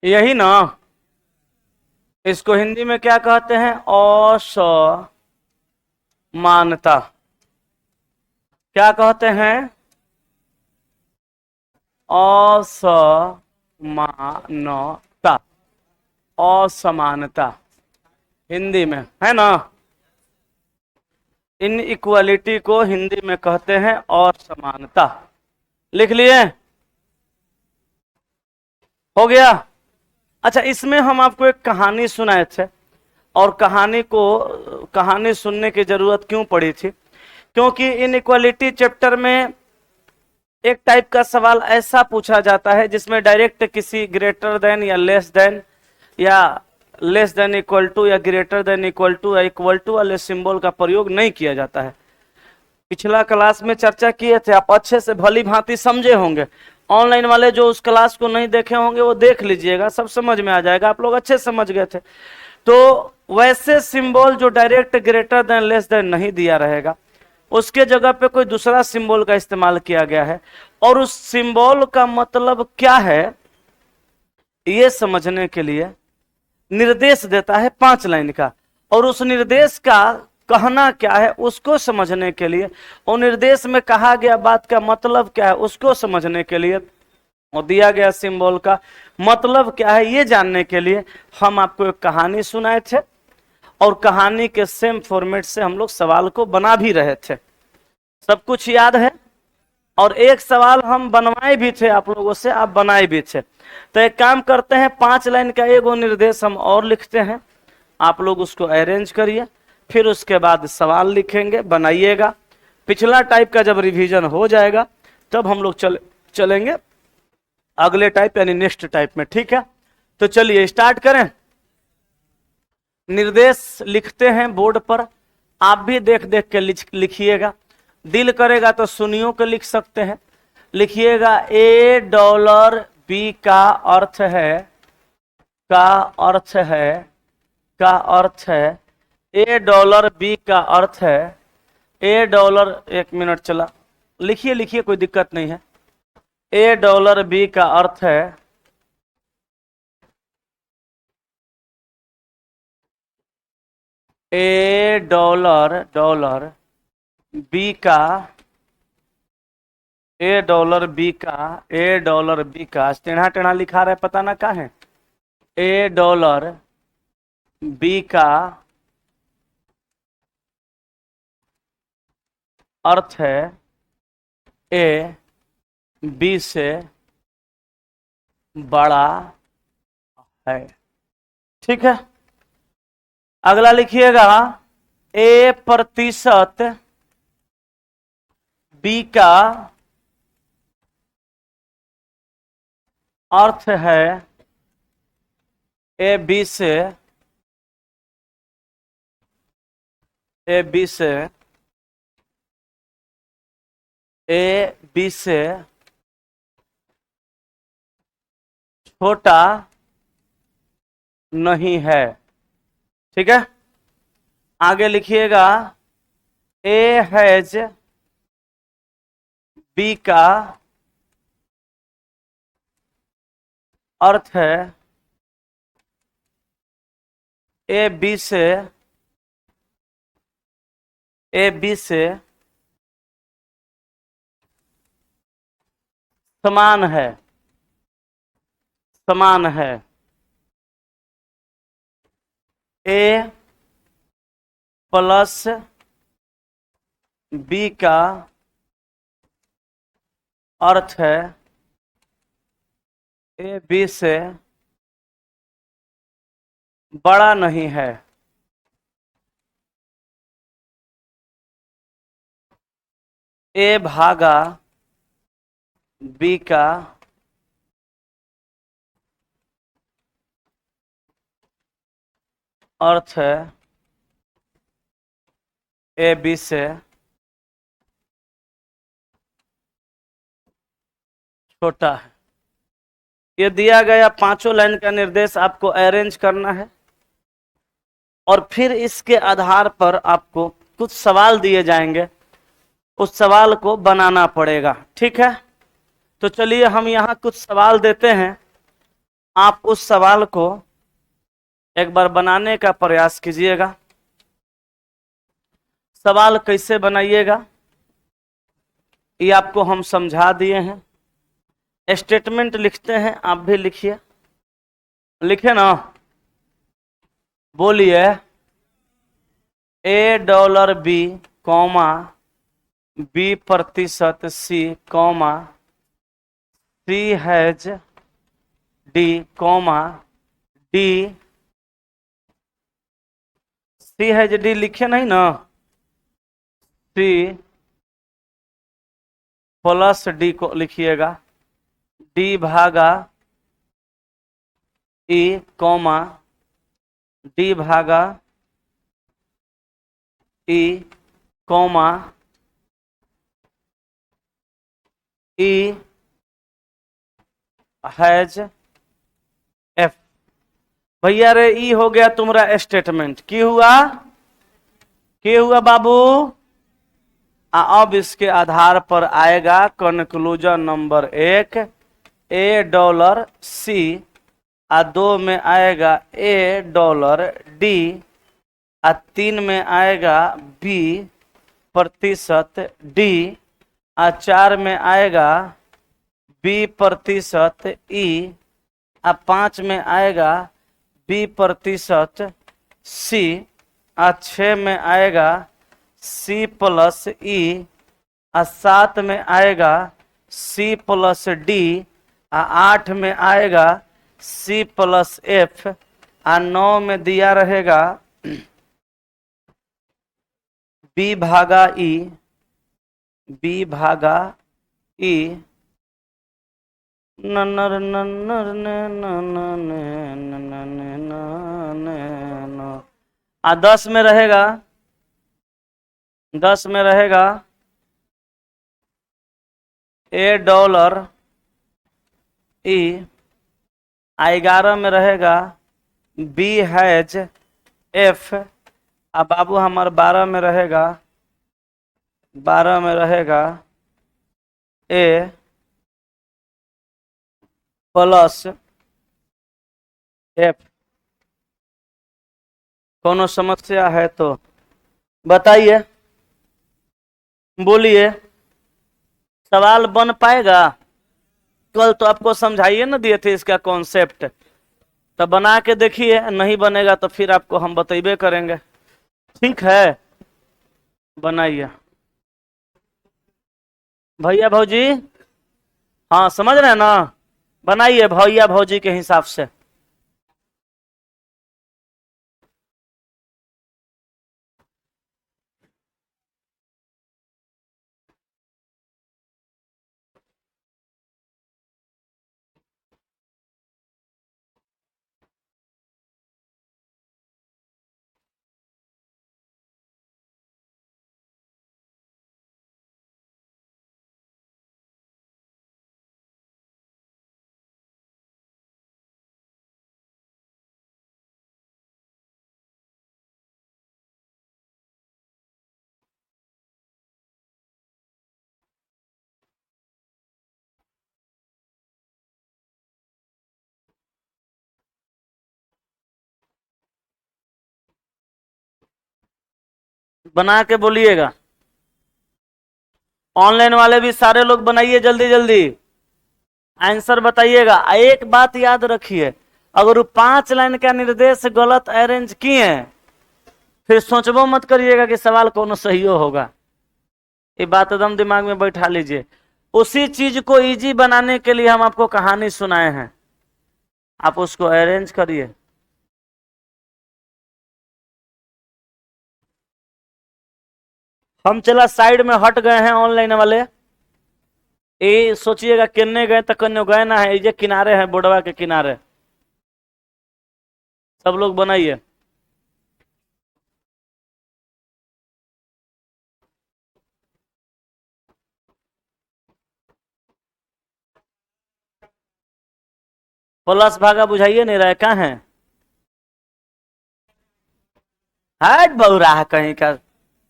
यही ना। इसको हिंदी में क्या कहते हैं? असमानता। क्या कहते हैं? असमानता। असमानता हिंदी में है ना। इन इक्वालिटी को हिंदी में कहते हैं असमानता। लिख लिए? हो गया। अच्छा, इसमें हम आपको एक कहानी सुनाए थे, और कहानी सुनने की जरूरत क्यों पड़ी थी? क्योंकि इनइक्वालिटी चैप्टर में एक टाइप का सवाल ऐसा पूछा जाता है जिसमें डायरेक्ट किसी ग्रेटर देन या लेस देन इक्वल टू या ग्रेटर देन इक्वल टू या इक्वल टू वाले सिंबल का प्रयोग नहीं किया जाता है। पिछला क्लास में चर्चा किए थे, आप अच्छे से भली भांति समझे होंगे। ऑनलाइन वाले जो उस क्लास को नहीं देखे होंगे वो देख लीजिएगा, सब समझ में आ जाएगा। आप लोग अच्छे समझ गए थे। तो वैसे सिंबल जो direct greater than less than नहीं दिया रहेगा, उसके जगह पे कोई दूसरा सिंबल का इस्तेमाल किया गया है, और उस सिंबल का मतलब क्या है ये समझने के लिए निर्देश देता है 5 लाइन का, और उस निर्देश का कहना क्या है उसको समझने के लिए, और निर्देश में कहा गया बात का मतलब क्या है उसको समझने के लिए, और दिया गया सिंबल का मतलब क्या है ये जानने के लिए हम आपको एक कहानी सुनाए थे, और कहानी के सेम फॉर्मेट से हम लोग सवाल को बना भी रहे थे। सब कुछ याद है? और एक सवाल हम बनवाए भी थे आप लोगों से, आप बनाए भी थे। तो एक काम करते हैं, 5 लाइन का एगो निर्देश हम और लिखते हैं, आप लोग उसको अरेंज करिए, फिर उसके बाद सवाल लिखेंगे, बनाइएगा। पिछला टाइप का जब रिवीजन हो जाएगा तब हम लोग चलेंगे अगले टाइप यानी नेक्स्ट टाइप में। ठीक है, तो चलिए स्टार्ट करें। निर्देश लिखते हैं बोर्ड पर, आप भी देख देख के लिखिएगा। दिल करेगा तो सुनियो के लिख सकते हैं। लिखिएगा $, का अर्थ है, का अर्थ है, का अर्थ है $, का अर्थ है $। एक मिनट चला, लिखिए लिखिए, कोई दिक्कत नहीं है। $, का अर्थ है $, बी का टेढ़ा टेढ़ा लिखा रहा है, पता ना क्या है। $, बी का अर्थ है ए बी से बड़ा है। ठीक है, अगला लिखिएगा %, बी का अर्थ है ए बी से छोटा नहीं है। ठीक है, आगे लिखिएगा ए हैज, बी का अर्थ है ए बी से समान है, समान है। ए प्लस बी का अर्थ है ए बी से बड़ा नहीं है। ए भागा बी का अर्थ है ए बी से छोटा है। ये दिया गया 5 लाइन का निर्देश आपको अरेंज करना है, और फिर इसके आधार पर आपको कुछ सवाल दिए जाएंगे, उस सवाल को बनाना पड़ेगा। ठीक है, तो चलिए हम यहाँ कुछ सवाल देते हैं, आप उस सवाल को एक बार बनाने का प्रयास कीजिएगा। सवाल कैसे बनाइएगा ये आपको हम समझा दिए हैं। स्टेटमेंट लिखते हैं, आप भी लिखिए। लिखे ना, बोलिए। $A comma B% C comma C has D comma D C has D लिखे नहीं ना, C प्लस D को लिखिएगा, D भागा E कॉमा D भागा E comma E has F। भैया रे ई हो गया तुम्हारा स्टेटमेंट। की हुआ, की हुआ बाबू? अब इसके आधार पर आएगा कंक्लूजन नंबर 1, $C, और 2 में आएगा $D, और 3 में आएगा B%D, और 4 में आएगा B%E, और 5 में आएगा B%C, और 6 में आएगा C+E, और 7 में आएगा C+D, और 8 में आएगा C+F, और 9 में दिया रहेगा B भागा E, B भागा E, नन्नर नन्नर न। 10 में रहेगा, 10 में रहेगा $E, 11 में रहेगा B हैज F, अब बाबू हमारे 12 में रहेगा, 12 में रहेगा A प्लस F। कोनो समस्या है तो बताइए, बोलिए। सवाल बन पाएगा? कल तो आपको समझाइए ना दिए थे इसका कॉन्सेप्ट, तो बना के देखिए। नहीं बनेगा तो फिर आपको हम बतेबे करेंगे। ठीक है, बनाइए भैया भौजी। हाँ समझ रहे हैं ना, बनाइए भैया भौजी के हिसाब से। बना के बोलिएगा। ऑनलाइन वाले भी सारे लोग बनाइए, जल्दी जल्दी आंसर बताइएगा। एक बात याद रखिए, अगर वो 5 लाइन का निर्देश गलत अरेंज किए फिर सोचबो मत करिएगा कि सवाल कौन सही होगा। ये बात एकदम दिमाग में बैठा लीजिए। उसी चीज को इजी बनाने के लिए हम आपको कहानी सुनाए हैं, आप उसको अरेंज करिए। हम चला साइड में हट गए हैं ऑनलाइन वाले। ये सोचिएगा किन्ने गए तो कन्ने गए ना है, ये किनारे हैं बोर्डवा के किनारे। सब लोग बनाइए। प्लस भागा बुझाइए नहीं रहे, कहाँ है? हाथ बहु रहा है कहीं का,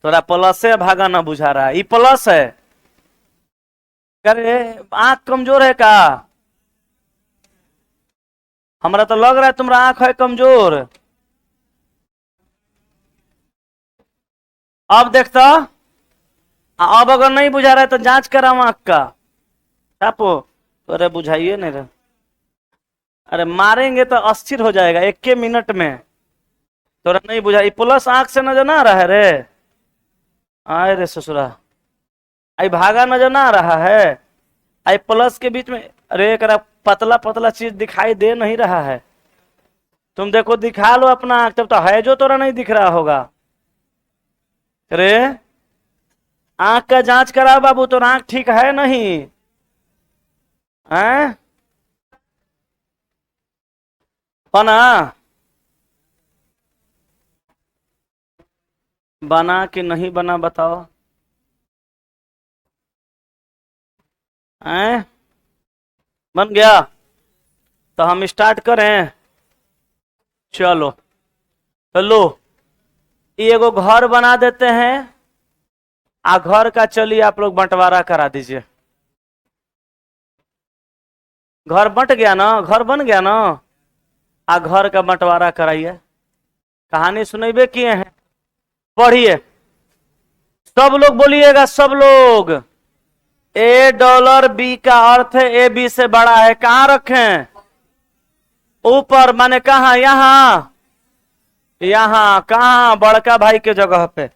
थोड़ा प्लस से भागा ना बुझा रहा है। ये प्लस है, अरे आंख कमजोर है का? हमारा तो लग रहा है तुम्हारा आंख है कमजोर। अब देखता, अब अगर नहीं बुझा रहा है तो जांच कराओ आंख का। छापो। अरे बुझाइए नहीं रहा। अरे मारेंगे तो अस्थिर हो जाएगा 1 मिनट में। तोरा नहीं बुझा, प्लस आंख से नजर ना आ रहा है रे। आए रे ससुरा, आई भागा नजर ना आ रहा है। आई प्लस के बीच में, अरे एक पतला पतला चीज दिखाई दे नहीं रहा है। तुम देखो दिखा लो अपना आंख, तब तो है जो तोरा नहीं दिख रहा होगा। अरे आंख का जांच करा बाबू, तो आंख ठीक है नहीं है? बना बना कि नहीं बना बताओ। हैं? बन गया तो हम स्टार्ट करें। चलो चलो, एगो घर बना देते हैं। घर का चलिए आप लोग बंटवारा करा दीजिए। घर बंट गया ना, घर बन गया ना। घर का बंटवारा कराइए। कहानी सुनेबे किए हैं, पढ़िए। सब लोग बोलिएगा, सब लोग। $, B का अर्थ है ए बी से बड़ा है। कहां रखें? ऊपर, माने कहां? यहां। यहां कहां? बड़का भाई के जगह पे।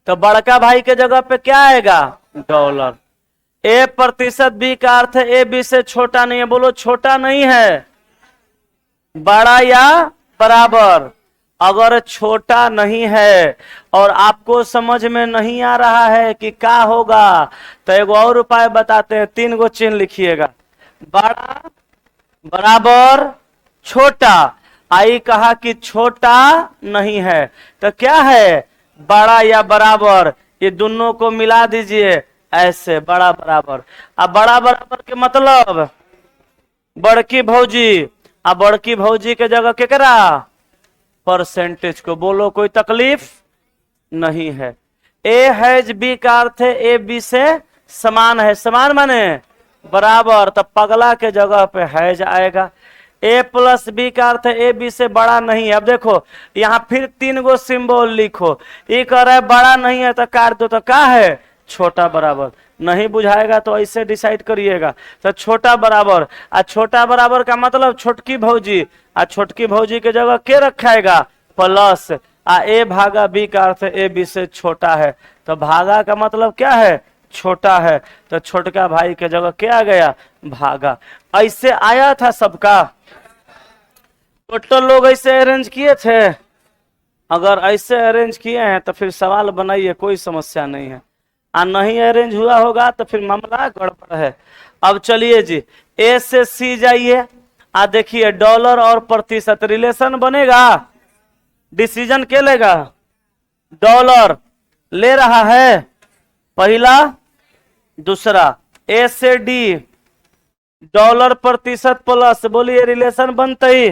तो बड़का भाई के जगह पे क्या आएगा? $। A% B का अर्थ है ए बी से छोटा नहीं है। बोलो छोटा नहीं है, बड़ा या बराबर। अगर छोटा नहीं है और आपको समझ में नहीं आ रहा है कि क्या होगा, तो एक और उपाय बताते हैं। 3 गो चिन्ह लिखिएगा, बड़ा, बराबर, छोटा। आई कहा कि छोटा नहीं है, तो क्या है? बड़ा या बराबर। ये दोनों को मिला दीजिए ऐसे, बड़ा बराबर। अब बड़ा बराबर के मतलब बड़की भौजी। अब बड़की भौजी के जगह केकरा? परसेंटेज को। बोलो कोई तकलीफ नहीं है। ए हैज बी का अर्थ है ए बी से समान है। समान माने बराबर, तो पगला के जगह पे हैज आएगा। A+B का अर्थ है ए बी से बड़ा नहीं है। अब देखो यहाँ फिर 3 गो सिंबल लिखो। ये कह रहा है बड़ा नहीं है तो काट दो, तो क्या है? छोटा बराबर। नहीं बुझाएगा तो ऐसे डिसाइड करिएगा। तो छोटा बराबर, छोटा बराबर का मतलब छोटकी भौजी। छोटकी भौजी के जगह के रखाएगा? प्लस। ए भागा बी का अर्थ है ए बी से छोटा है। तो भागा का मतलब क्या है? छोटा है। तो छोटका भाई के जगह क्या आ गया? भागा। ऐसे आया था सबका। टोटल लोग ऐसे अरेंज किए थे। अगर ऐसे अरेंज किए हैं तो फिर सवाल बनाइए, कोई समस्या नहीं है। नहीं अरेंज हुआ होगा तो फिर मामला गड़बड़ है। अब चलिए जी, ए से सी जाइए। देखिए $, और प्रतिशत रिलेशन बनेगा। डिसीजन क्या लेगा? $। ले रहा है पहला, दूसरा। ए से डी, $प्रतिशत प्लस। बोलिए रिलेशन बनते ही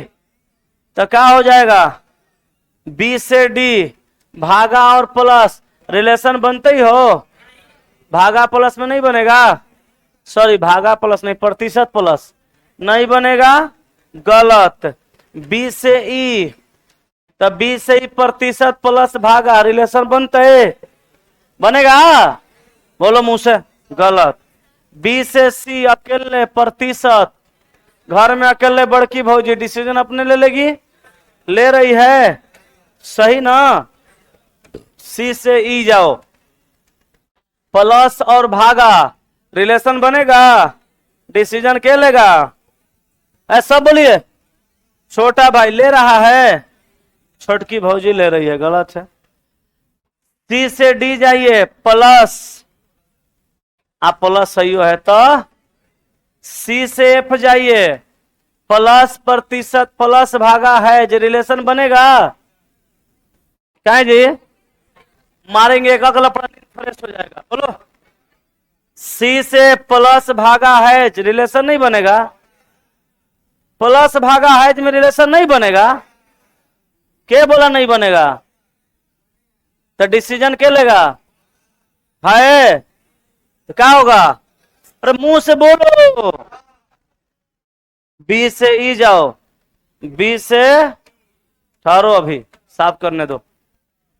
तो क्या हो जाएगा? बी से डी, भागा और प्लस। रिलेशन बनते ही हो। भागा प्लस में नहीं बनेगा, सॉरी भागा प्लस नहीं, प्रतिशत प्लस नहीं बनेगा, गलत। बी से ई, तो बी से ई प्रतिशत प्लस भागा, रिलेशन बनते है? बनेगा? बोलो मुंह से, गलत। बी से सी अकेले प्रतिशत, घर में अकेले बड़की भौजी डिसीजन अपने ले लेगी, ले रही है, सही ना? सी से ई जाओ, प्लस और भागा, रिलेशन बनेगा, डिसीजन क्या लेगा? ऐसा बोलिए। छोटा भाई ले रहा है, छोटकी भौजी ले रही है, गलत है। सी से डी जाइए, प्लस, आप प्लस सही है तो। सी से एफ जाइए, प्लस प्रतिशत प्लस भागा है, जो रिलेशन बनेगा? क्या है जी? मारेंगे एक अगला फ्रेश हो जाएगा। बोलो। सी से प्लस भागा है, रिलेशन नहीं बनेगा। प्लस भागा है में रिलेशन नहीं बनेगा। के बोला नहीं बनेगा? तो डिसीजन के लेगा? है तो क्या होगा? अरे मुंह से बोलो। बी से ई जाओ, बी से, ठहरो अभी साफ करने दो,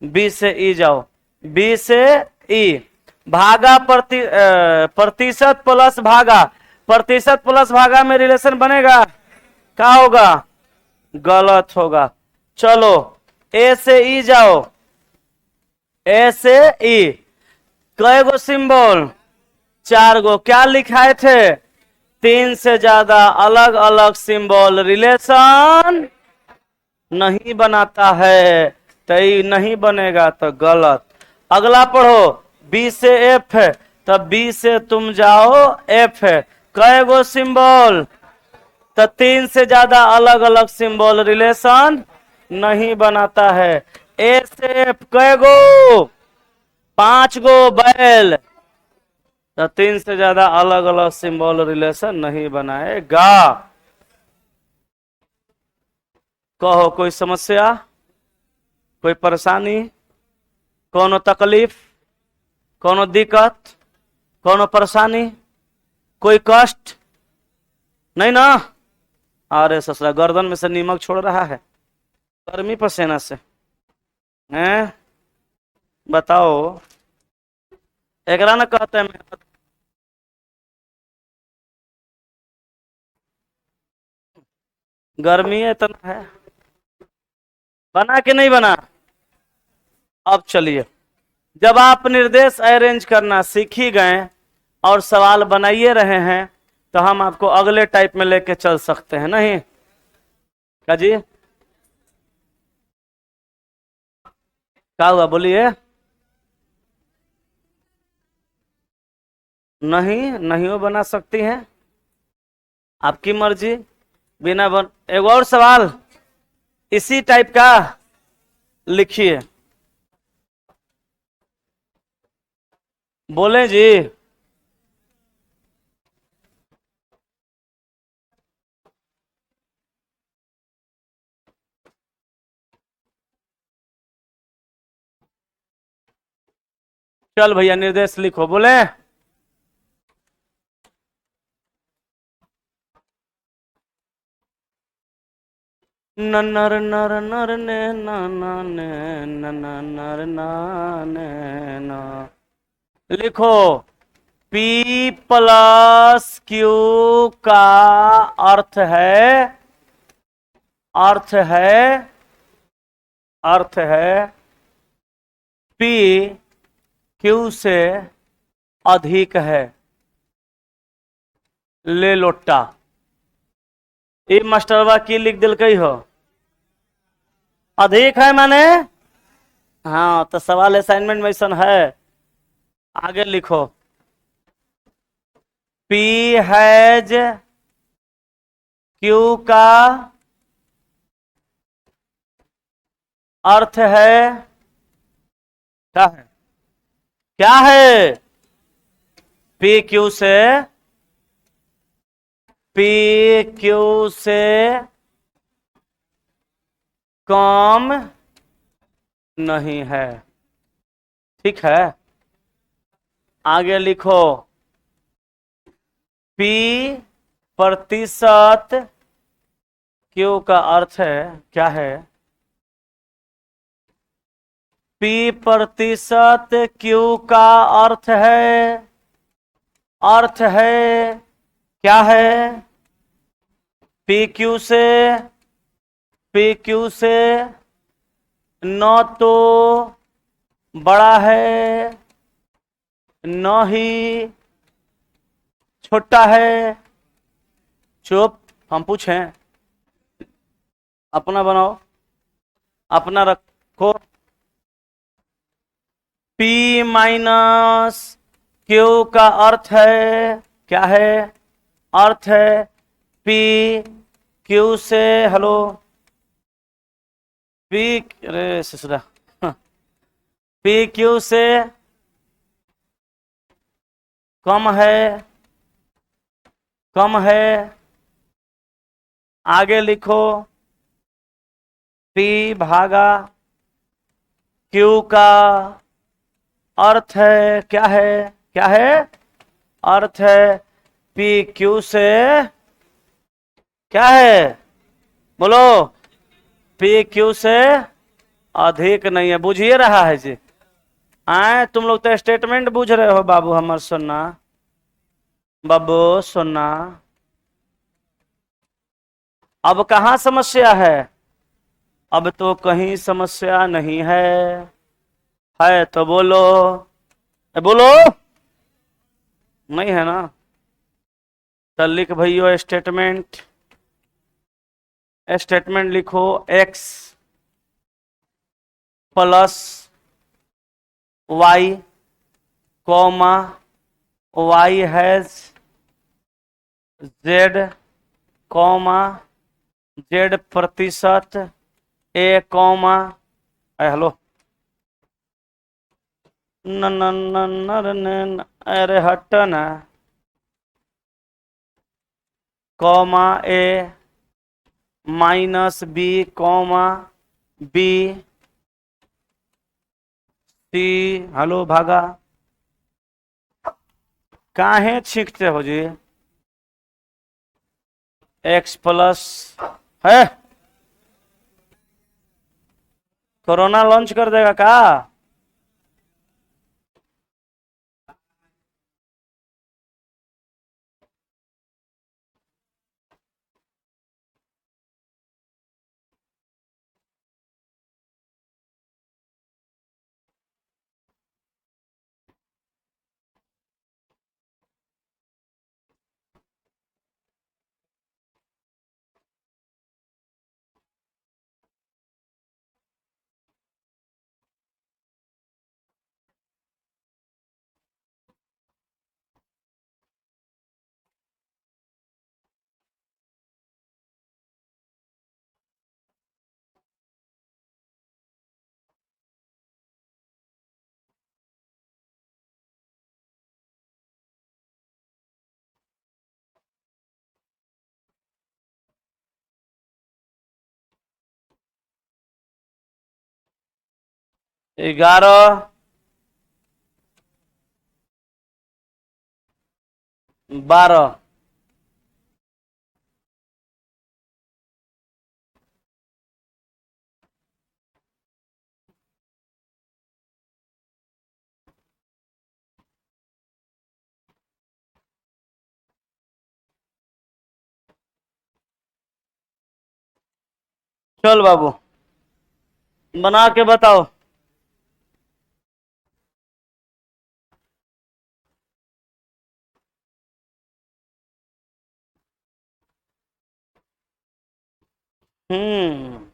बी से ई जाओ, बी से ई, भागा प्रतिशत प्लस भागा, प्रतिशत प्लस भागा में रिलेशन बनेगा, क्या होगा, गलत होगा। चलो ए से ई जाओ, ए से ई, कई गो सिंबल, 4 गो, क्या लिखाए थे, 3 से ज्यादा अलग अलग सिंबल रिलेशन नहीं बनाता है, तो ये नहीं बनेगा तो गलत। अगला पढ़ो, बी से एफ है, तब बी से तुम जाओ एफ है, कई गो सिंबल, तो 3 से ज्यादा अलग अलग सिंबल रिलेशन नहीं बनाता है। ए से एफ कई गो, 5 गो बैल, तो 3 से ज्यादा अलग अलग सिंबल रिलेशन नहीं बनाएगा। कहो कोई समस्या, कोई परेशानी, कोनो तकलीफ, कोनो दिक्कत, कोनो परेशानी, कोई कष्ट नहीं ना? अरे ससुरा गर्दन में से नीमक छोड़ रहा है गर्मी पसीना से, हैं? बताओ, एकरा ना कहते हैं गर्मी इतना है, बना कि नहीं बना? अब चलिए, जब आप निर्देश अरेंज करना सीख ही गए और सवाल बनाइए रहे हैं, तो हम आपको अगले टाइप में लेके चल सकते हैं, नहीं क्या जी? क्या हुआ बोलिए? नहीं, नहीं वो बना सकती हैं, आपकी मर्जी, बिना बन। एक और सवाल इसी टाइप का लिखिए, बोले जी। चल भैया निर्देश लिखो, बोले। नर नर नर ने ने नर ने ना, लिखो P प्लस क्यू का अर्थ है, अर्थ है, अर्थ है P क्यू से अधिक है। ले लोटा, ये मास्टरवा की लिख दिल कही हो, अधिक है माने, हाँ तो सवाल असाइनमेंट में ऐसा है, आगे लिखो P हैज क्यू का अर्थ है, क्या है, क्या है, P क्यू से, P क्यू से कम नहीं है, ठीक है। आगे लिखो P प्रतिशत क्यू का अर्थ है, क्या है, P प्रतिशत क्यू का अर्थ है, अर्थ है, क्या है, P क्यू से, P क्यू से न तो बड़ा है न ही छोटा है। चुप, हम पूछें, अपना बनाओ, अपना रखो। P माइनस क्यू का अर्थ है, क्या है, अर्थ है P क्यू से, हेलो P, अरे ससुरा, P क्यू से कम है, कम है। आगे लिखो P भागा क्यू का अर्थ है, क्या है, क्या है, अर्थ है P क्यू से क्या है? बोलो। पी क्यू से अधिक नहीं है, बुझिए रहा है जी। आए तुम लोग तो स्टेटमेंट बुझ रहे हो बाबू, हमर सोना, बाबू सोना। अब कहाँ समस्या है? अब तो कहीं समस्या नहीं है तो बोलो। बोलो। नहीं है ना? तो लिख भैया स्टेटमेंट। स्टेटमेंट लिखो। X plus y comma y has z comma z प्रतिशत ए कॉमा, हेलो, न न न न न न, अरे हट ना, comma A minus B comma B C, hello भागा, काहे छींकते हो जी? एक्स प्लस है, कोरोना लॉन्च कर देगा का? ग्यारह 12। चल बाबू बना के बताओ। हम्म।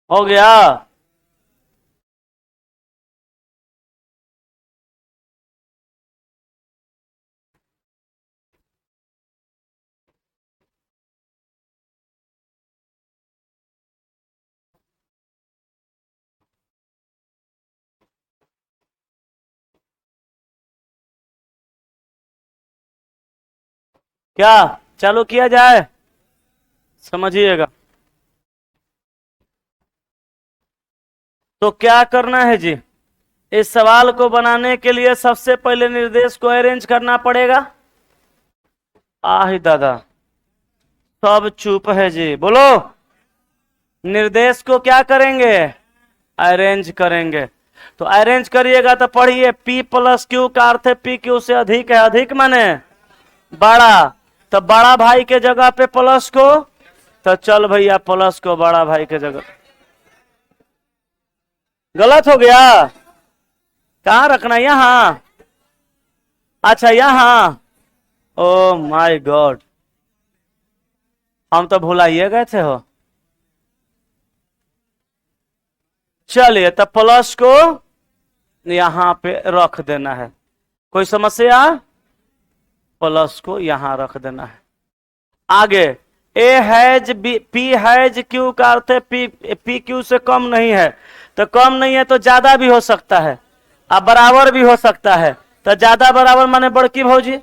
हो गया। क्या चालू किया जाए, समझिएगा। तो क्या करना है जी, इस सवाल को बनाने के लिए सबसे पहले निर्देश को अरेंज करना पड़ेगा। आही दादा, सब चुप है जी, बोलो। निर्देश को क्या करेंगे, अरेंज करेंगे। तो अरेंज करिएगा तो पढ़िए, P प्लस क्यू का अर्थ है P क्यू से अधिक है, अधिक माने बड़ा, तो बड़ा भाई के जगह पे प्लस को, तो चल भैया प्लस को बड़ा भाई के जगह। गलत हो गया, कहाँ रखना, यहां, अच्छा यहां, ओ माय गॉड, हम तो भुलाइए गए थे हो। चलिए तब प्लस को यहां पे रख देना है, कोई समस्या, प्लस को यहां रख देना है। आगे A has B, P has Q का अर्थ है पी क्यू से कम नहीं है, तो कम नहीं है तो ज्यादा भी हो सकता है, अब बराबर भी हो सकता है। तो ज्यादा बराबर माने बड़की भौजी,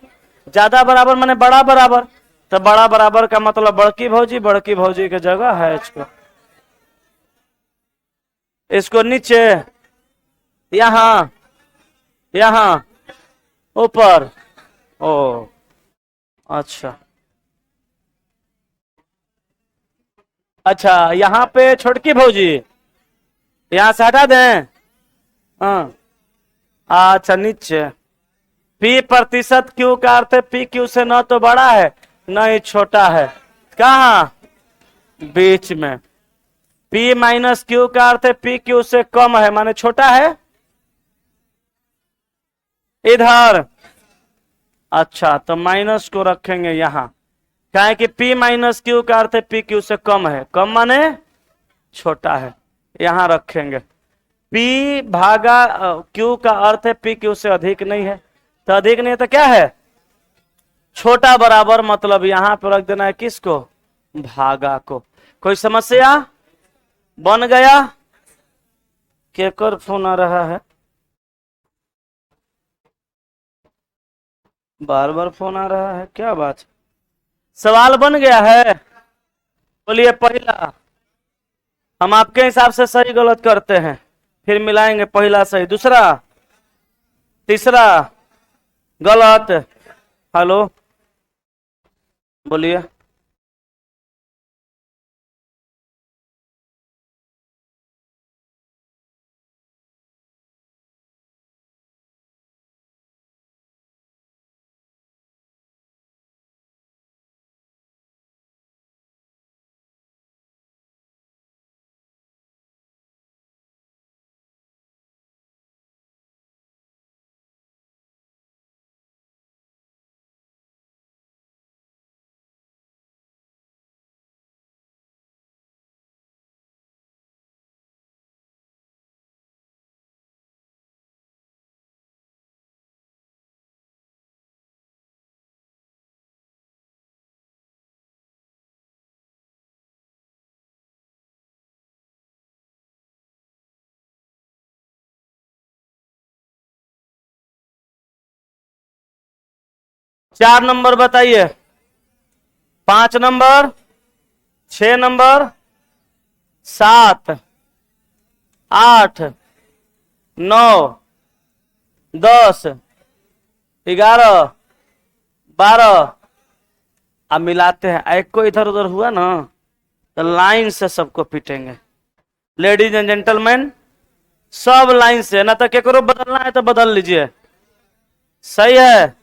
ज्यादा बराबर माने बड़ा बराबर, तो बड़ा बराबर का मतलब बड़की भौजी, बड़की भौजी की जगह है इसको नीचे, यहां, यहां ऊपर, ओ अच्छा, अच्छा यहां पे छोटकी भौजी, यहां से हटा दें, हाँ, अच्छा नीचे। P प्रतिशत क्यू का अर्थ है P क्यू से न तो बड़ा है न ही छोटा है, कहा बीच में। P माइनस क्यू का अर्थ है P क्यू से कम है, माने छोटा है, इधर, अच्छा तो माइनस को रखेंगे यहां, क्या है कि P माइनस क्यू का अर्थ है P क्यू से कम है, कम माने छोटा है, यहां रखेंगे। P भागा Q का अर्थ है P क्यू से अधिक नहीं है, तो अधिक नहीं है तो क्या है, छोटा बराबर, मतलब यहां पर रख देना है किसको, भागा को। कोई समस्या, बन गया। केकर फोन आ रहा है, बार बार फोन आ रहा है, क्या बात, सवाल बन गया है, बोलिए। पहला हम आपके हिसाब से सही गलत करते हैं, फिर मिलाएंगे पहला सही, दूसरा, तीसरा गलत। हेलो बोलिए। चार नंबर बताइए, 5 नंबर, 6 नंबर, 7, 8, 9, 10, 11, 12, अब मिलाते हैं, एक को इधर उधर हुआ ना तो लाइन से सबको पीटेंगे। लेडीज एंड जेंटलमैन, सब लाइन से, ना तो केकरो बदलना है तो बदल लीजिए, सही है।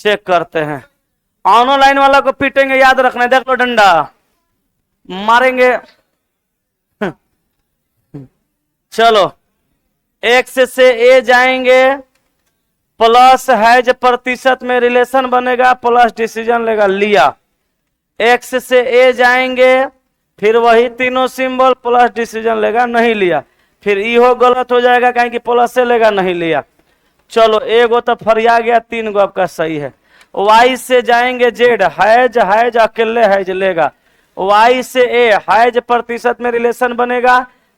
चेक करते हैं, ऑनलाइन वाला को पीटेंगे, याद रखना, देख लो डंडा मारेंगे। चलो एक्स से ए जाएंगे, प्लस हैज प्रतिशत में रिलेशन बनेगा, प्लस डिसीजन लेगा, लिया। एक्स से ए जाएंगे, फिर वही तीनों सिंबल, प्लस डिसीजन लेगा, नहीं लिया, फिर इहो गलत हो जाएगा, कहीं कि प्लस से लेगा, नहीं लिया। चलो एगो तो फरिया गया, 3 गो आपका सही है। वाई से जाएंगे जेड, हैज, हैज अकेले हैज लेगा, वाई से ए, हैज प्रतिशत में रिलेशन बनेगा,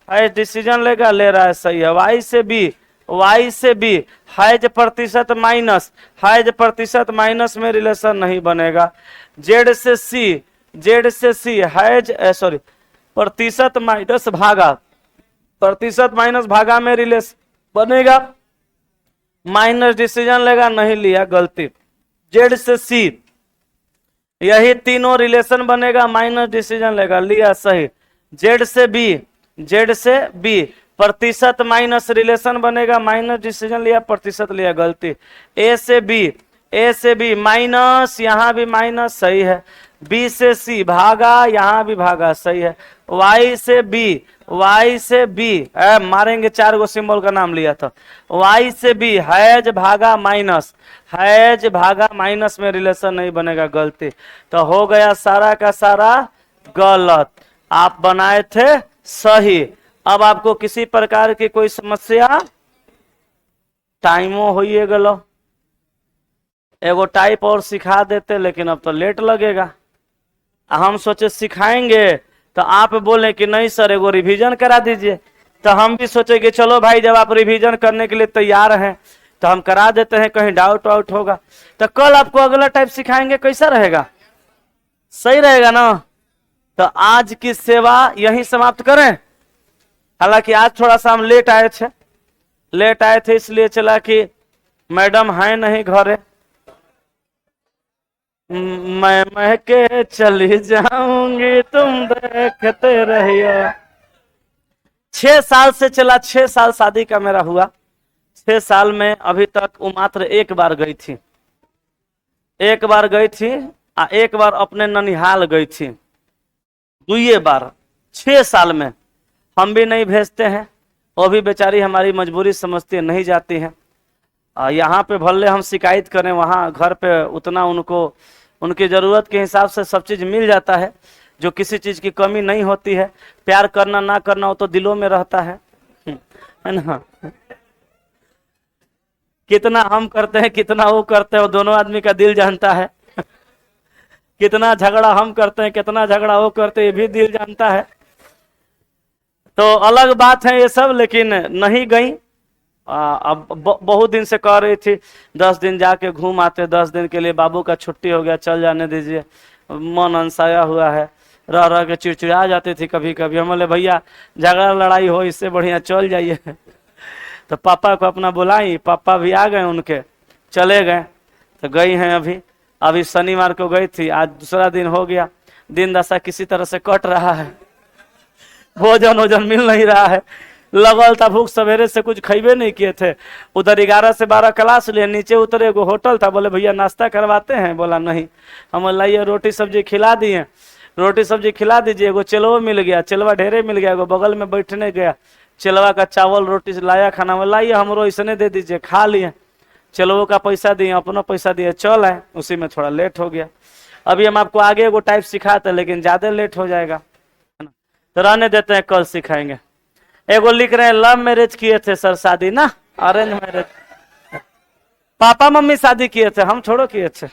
हैज डिसीजन लेगा, ले रहा है, सही है। वाई से बी, y से b, हैज प्रतिशत माइनस, हैज प्रतिशत माइनस में रिलेशन नहीं बनेगा। z से c हैज सॉरी प्रतिशत माइनस भागा, प्रतिशत माइनस भागा में रिलेशन बनेगा। माइनस डिसीजन लेगा, नहीं लिया, गलती। z से c यही तीनों रिलेशन बनेगा, माइनस डिसीजन लेगा, लिया, सही। z से b प्रतिशत माइनस रिलेशन बनेगा, माइनस डिसीजन लिया, प्रतिशत लिया, गलती। a से b माइनस, यहां भी माइनस, सही है। b से c भागा, यहां भी भागा, सही है। y से b मारेंगे, 4 गो सिंबल का नाम लिया था। y से b हैज भागा माइनस, हैज भागा माइनस में रिलेशन नहीं बनेगा, गलती। तो हो गया सारा का सारा गलत, आप बनाए थे सही। अब आपको किसी प्रकार की कोई समस्या, टाइमो होइए गलो, एगो टाइप और सिखा देते, लेकिन अब तो लेट लगेगा। हम सोचे सिखाएंगे तो आप बोले कि नहीं सर एगो रिवीजन करा दीजिए, तो हम भी सोचे कि चलो भाई जब आप रिवीजन करने के लिए तैयार हैं तो हम करा देते हैं, कहीं डाउट वाउट होगा। तो कल आपको अगला टाइप सिखाएंगे, कैसा रहेगा, सही रहेगा ना। तो आज की सेवा यहीं समाप्त करें। हालांकि आज थोड़ा सा हम लेट आए थे इसलिए चला कि मैडम है नहीं घरे, मैं के चली जाऊंगी तुम देखते रहिए। 6 साल से चला, 6 साल शादी का मेरा हुआ, 6 साल में अभी तक वो मात्र एक बार गई थी, एक बार अपने ननिहाल गई थी, 2 बार 6 साल में। हम भी नहीं भेजते हैं, वो भी बेचारी हमारी मजबूरी समझती है, नहीं जाती हैं। यहाँ पे भले हम शिकायत करें, वहाँ घर पे उतना उनको उनकी ज़रूरत के हिसाब से सब चीज़ मिल जाता है, जो किसी चीज़ की कमी नहीं होती है। प्यार करना ना करना वो तो दिलों में रहता है ना। कितना हम करते हैं कितना वो करते हैं, वो दोनों आदमी का दिल जानता है। कितना झगड़ा हम करते हैं कितना झगड़ा वो करते हैं, ये भी दिल जानता है। तो अलग बात है ये सब, लेकिन नहीं गई। अब बहुत दिन से कह रही थी 10 दिन जाके घूम आते, 10 दिन के लिए, बाबू का छुट्टी हो गया, चल जाने दीजिए, मन अनसाया हुआ है, रह रह के चिड़चिड़ा जाती थी कभी कभी। हम बोले भैया झगड़ा लड़ाई हो, इससे बढ़िया चल जाइए। तो पापा को अपना बुलाई, पापा भी आ गए, उनके चले गए। तो गई हैं अभी शनिवार को गई थी, आज दूसरा दिन हो गया। दिन दशा किसी तरह से कट रहा है, भोजन मिल नहीं रहा है। लगल था भूख, सवेरे से कुछ खैबे नहीं किए थे। उधर 11 से 12 क्लास लिए, नीचे उतरे, एगो होटल था, बोले भैया नाश्ता करवाते हैं, बोला नहीं। हम लाइए रोटी सब्जी खिला दिए, रोटी सब्जी खिला दीजिए। एगो चेलवा मिल गया, चेलवा ढेरे मिल गया, एगो बगल में बैठने गया, चेलवा का चावल रोटी लाया खाना में, लाइए हमरो इसने दे दीजिए, खा लिए। चेलवो का पैसा दिए, अपना पैसा दिए, चल आए। उसी में थोड़ा लेट हो गया। अभी हम आपको आगे एगो टाइप सिखाते, लेकिन ज्यादा लेट हो जाएगा, है ना, तो रहने देते हैं, कल सिखाएंगे। एगो लिख रहे हैं लव मैरिज किए थे सर, शादी ना अरेंज मैरिज, पापा मम्मी शादी किए थे, हम थोड़ो किए थे।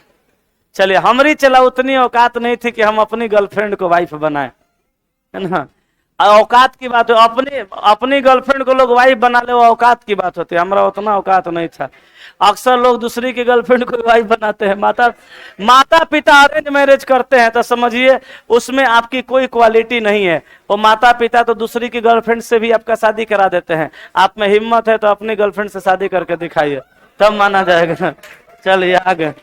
चलिए, हमारी चला उतनी औकात नहीं थी कि हम अपनी गर्लफ्रेंड को वाइफ बनाए, है ना। औकात की बात हो, अपनी गर्लफ्रेंड को लोग वाइफ बना ले, वो औकात की बात होती है। हमारा उतना औकात नहीं था। अक्सर लोग दूसरी की गर्लफ्रेंड को वाइफ बनाते हैं। माता पिता अरेंज मैरिज करते हैं तो समझिए उसमें आपकी कोई क्वालिटी नहीं है। वो माता पिता तो दूसरी की गर्लफ्रेंड से भी आपका शादी करा देते हैं। आप में हिम्मत है तो अपनी गर्लफ्रेंड से शादी करके दिखाइए, तब माना जाएगा। चलिए आगे।